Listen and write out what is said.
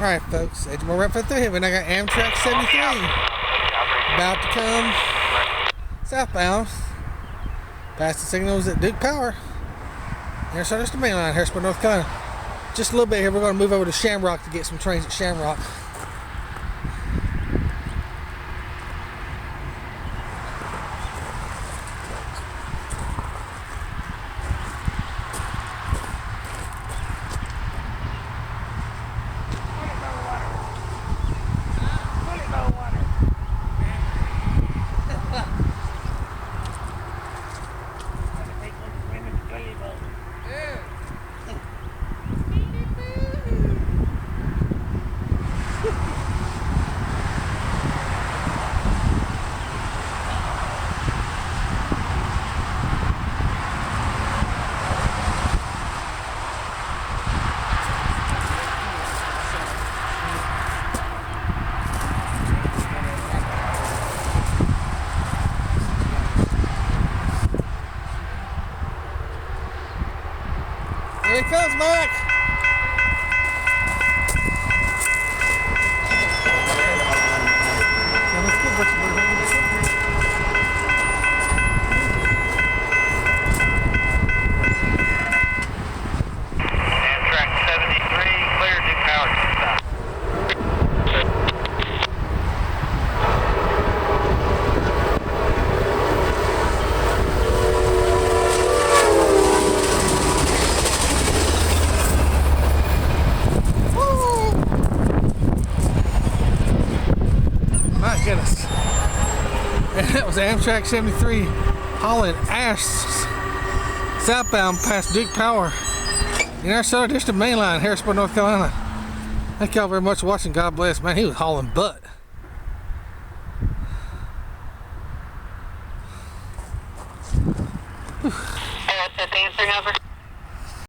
Alright folks, Edgemore right foot through here, and I got Amtrak 73 about to come southbound past the signals at Duke Power. There's the Mainline, Harrisburg, North Carolina. Just a little bit here, we're going to move over to Shamrock to get some trains at Shamrock. Here he comes, Mike! Amtrak 73, clear Duke Power to stop. My goodness. And that was Amtrak 73 hauling ash southbound past Duke Power in our Southern District Mainline, Harrisburg, North Carolina. Thank y'all very much for watching. God bless. Man, he was hauling butt. Hey, that's answering over.